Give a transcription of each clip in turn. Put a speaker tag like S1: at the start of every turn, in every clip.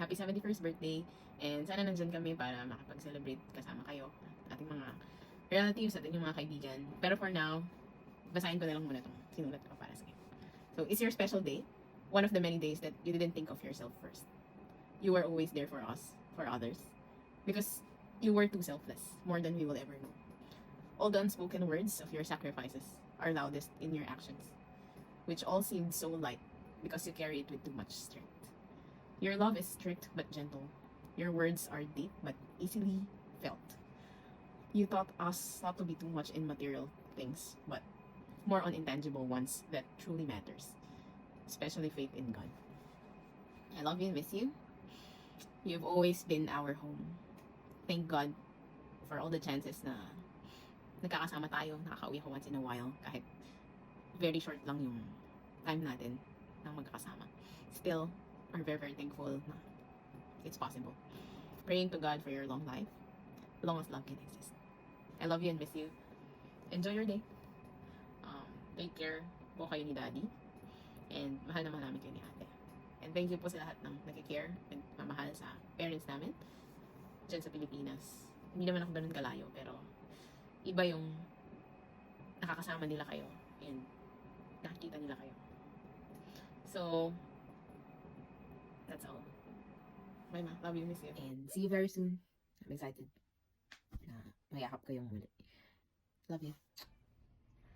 S1: happy 71st birthday. And sana nandyan kami para makapag-celebrate kasama kayo, ating mga relatives, at inyong mga kaibigan. Pero for now, basahin ko na lang muna itong sinulat ko para sa inyo. So, it's your special day. One of the many days that you didn't think of yourself first. You were always there for us, for others. Because you were too selfless, more than we will ever know. All the unspoken words of your sacrifices are loudest in your actions, which all seemed so light because you carry it with too much strength. Your love is strict but gentle. Your words are deep but easily felt. You taught us not to be too much in material things, but more on intangible ones that truly matters, especially faith in God. I love you and miss you. You've always been our home. Thank God for all the chances na nagkakasama tayo, nakakauwi ako once in a while, kahit very short lang yung time natin na magkakasama. Still, we're very, very thankful na it's possible. Praying to God for your long life, long as love can exist. I love you and miss you. Enjoy your day. Take care po kayo ni Daddy. And mahal naman namin kayo ni Ate. And thank you po sa lahat ng nag-care, nagmamahal sa parents namin dyan sa Pilipinas. Hindi naman ako ganun kalayo, pero iba yung nakakasama nila kayo and nakikita nila kayo. So, that's all. Bye ma, love you, miss you. And see you very soon. I'm excited na mayakap kayong muli. Love you.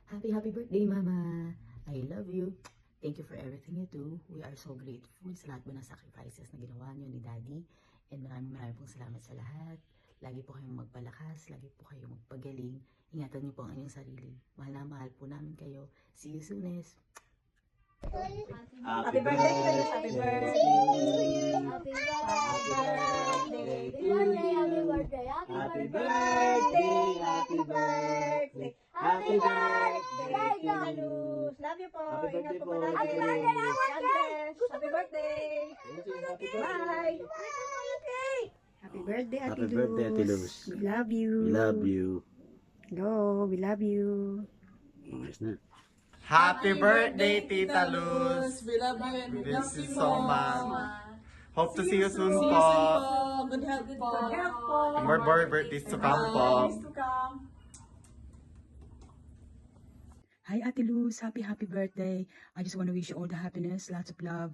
S2: Happy birthday, Mama! I love you. Thank you for everything you do. We are so grateful sa lahat mo ng sacrifices na ginawa niyo ni Daddy. And maraming pong salamat sa lahat. Lagi po kayong magpalakas, lagi po kayong magpagaling. Ingatan niyo po ang inyong sarili. Mahal na mahal po namin kayo. See you soonest.
S3: Happy birthday to you. Happy birthday to you.
S4: Happy birthday. Happy birthday.
S3: Happy birthday. Happy birthday. Happy birthday to you. Love you po. Ingat po palagi.
S4: Happy birthday.
S3: God bless. Happy birthday. Bye.
S5: Happy birthday, Ate
S6: Happy birthday, Ate
S5: Luz.
S6: Luz.
S5: We love you.
S6: We love you.
S5: Go, we love you.
S6: Ayos na.
S7: Happy birthday, Tita Luz!
S3: We love you and we love
S7: Miss
S3: you
S7: you so much. Hope to see you soon
S3: See you
S7: po.
S3: soon po. Good health po. Good health po.
S7: More birthdays to come po.
S3: Birthdays to come.
S5: Hi, Ate Luz. Happy birthday. I just want to wish you all the happiness, lots of love,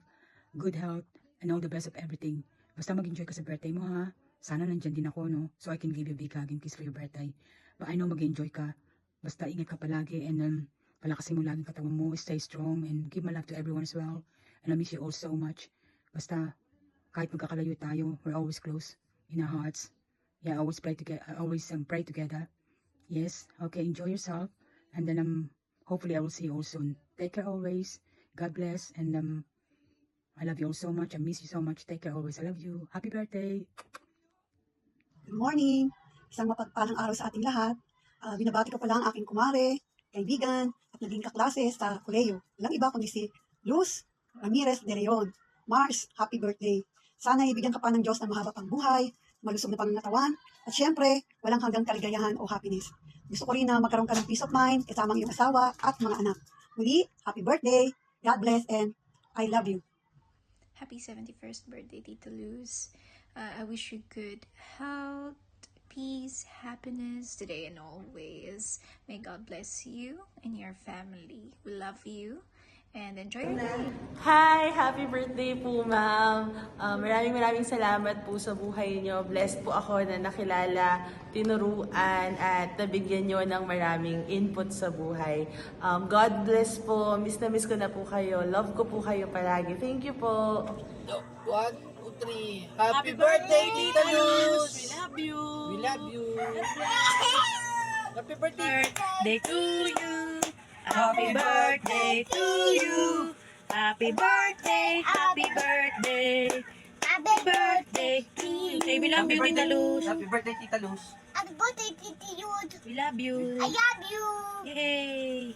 S5: good health, and all the best of everything. Basta mag-enjoy ka sa birthday mo, ha? Sana nandyan din ako, no? So I can give you a big hug and kiss for your birthday. But I know mag-enjoy ka. Basta ingat ka palagi and palakasin mo lagi katawan mo. Stay strong and give my love to everyone as well. And I miss you all so much. Basta kahit magkakalayo tayo, we're always close in our hearts. Yeah, always pray together. Yes, okay, enjoy yourself. And then hopefully I will see you all soon. Take care always. God bless. And I love you all so much. I miss you so much. Take care always. I love you. Happy birthday.
S8: Good morning! Isang mapagpalang araw sa ating lahat. Binabati ko pala ang aking kumare, kaibigan, at naging kaklase sa koleyo. Walang iba kundi si Luz Ramirez de Leon. Mars, happy birthday! Sana ibigyan ka pa ng Diyos ng mahaba pang buhay, malusog na pangangatawan, at syempre, walang hanggang kaligayahan o happiness. Gusto ko rin na magkaroon ka ng peace of mind kasama ang iyong asawa at mga anak. Muli, happy birthday! God bless and I love you!
S9: Happy 71st birthday, Tita Luz. I wish you good health, peace, happiness today and always. May God bless you and your family. We love you and enjoy your day.
S10: Hi! Happy birthday po, ma'am. Maraming salamat po sa buhay niyo. Blessed po ako na nakilala, tinuruan, at nabigyan niyo ng maraming input sa buhay. God bless po. Miss na miss ko na po kayo. Love ko po kayo palagi. Thank you po.
S11: 1, 2, 3. Happy birthday, Tita Luz!
S3: We love you.
S11: We love you. Happy birthday.
S3: Birthday to you. Happy birthday to you. Happy birthday. Happy birthday.
S4: Happy birthday
S3: to you. Say, we love you, Tita Luz.
S11: Happy birthday, Tita Luz.
S4: Happy birthday, Titi Yud.
S3: We love you.
S4: I love you.
S3: Yay!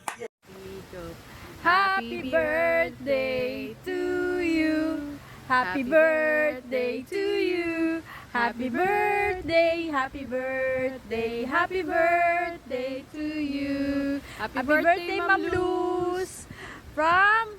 S12: Happy birthday to you. Happy birthday to you. Happy birthday, happy birthday, happy birthday to you. Happy birthday, Ma'am Luz. From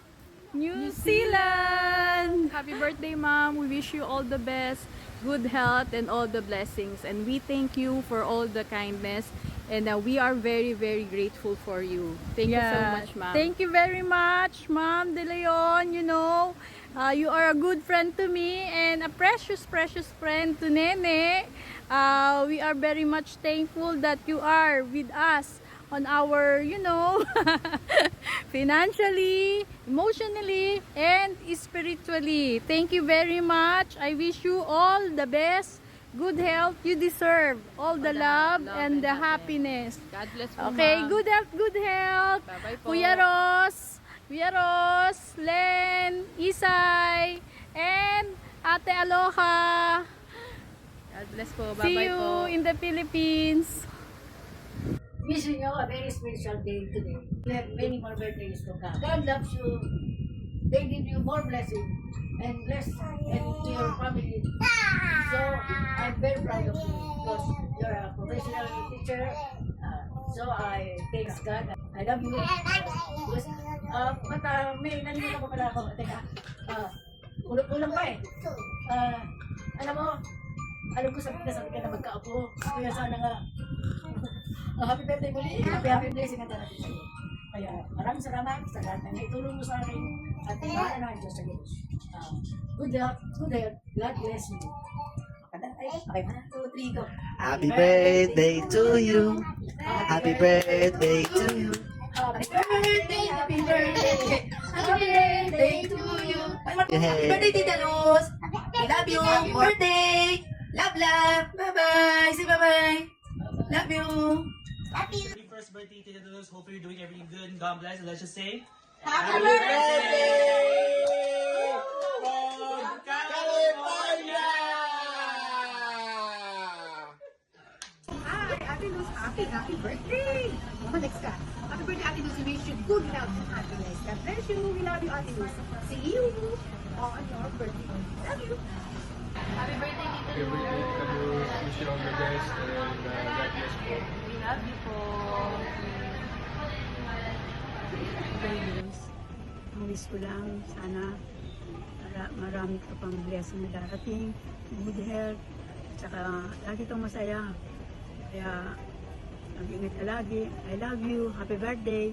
S12: New Zealand. Happy birthday, Mom. We wish you all the best, good health, and all the blessings. And we thank you for all the kindness. And we are very, very grateful for you. Thank you so much, Mom. Thank you very much, Mom De Leon. You know, you are a good friend to me and a precious, precious friend to Nene. We are very much thankful that you are with us on our, you know, financially, emotionally, and spiritually. Thank you very much. I wish you all the best, good health. You deserve all the love and the happiness.
S1: God bless you,
S12: Okay,
S1: Ma'am.
S12: good health.
S1: Bye-bye po.
S12: Kuya Ros, Len, Isay, and Ate Aloha.
S1: God bless po.
S12: See
S1: Bye-bye
S12: you
S1: po.
S12: in the Philippines.
S3: Wishing you a very special day today. You have many more birthdays to come. God loves you. They give you more blessing and bless and to your family. So I'm very proud of you because you're a professional teacher. So I thanks God. I love you. Because, may nalimutan ko pala ako. Teka, ulang pa eh. Alam mo, alam ko sabi ka na magkaapo. Kaya sana nga, happy birthday muli. Happy blessing natin natin sa'yo. Kaya maraming salamat sa lahat na naitulong mo sa akin at bahala na ang Diyos sa Diyos. Good luck, good health. God bless you. Okay, 1, 2, 3, go.
S11: Happy birthday to you. Happy birthday to you.
S3: Happy birthday, happy birthday. Happy birthday to you. Happy birthday, Tita Luz. I love you. Happy birthday. Love, love. Bye-bye. Say bye-bye. Love you.
S11: Happy first birthday to those. Hope you're doing everything good and God bless. And let's just say,
S3: Happy birthday.
S7: From California!
S8: Hi, Ate Luz, happy birthday! Mama, next ka. Happy birthday, Ate Luz. We wish you good health and happiness. God bless you. We love you, Ate Luz. See you on your birthday. Love you.
S12: Happy birthday, Tita
S7: Happy birthday, Tita Luz. Wish you all the best and God bless po.
S12: We love you po.
S8: Ang wish ko lang, sana marami ka pang blessing na darating, good health, tsaka lagi kang masaya. Kaya mag-ingat ka lagi. I love you. Happy birthday.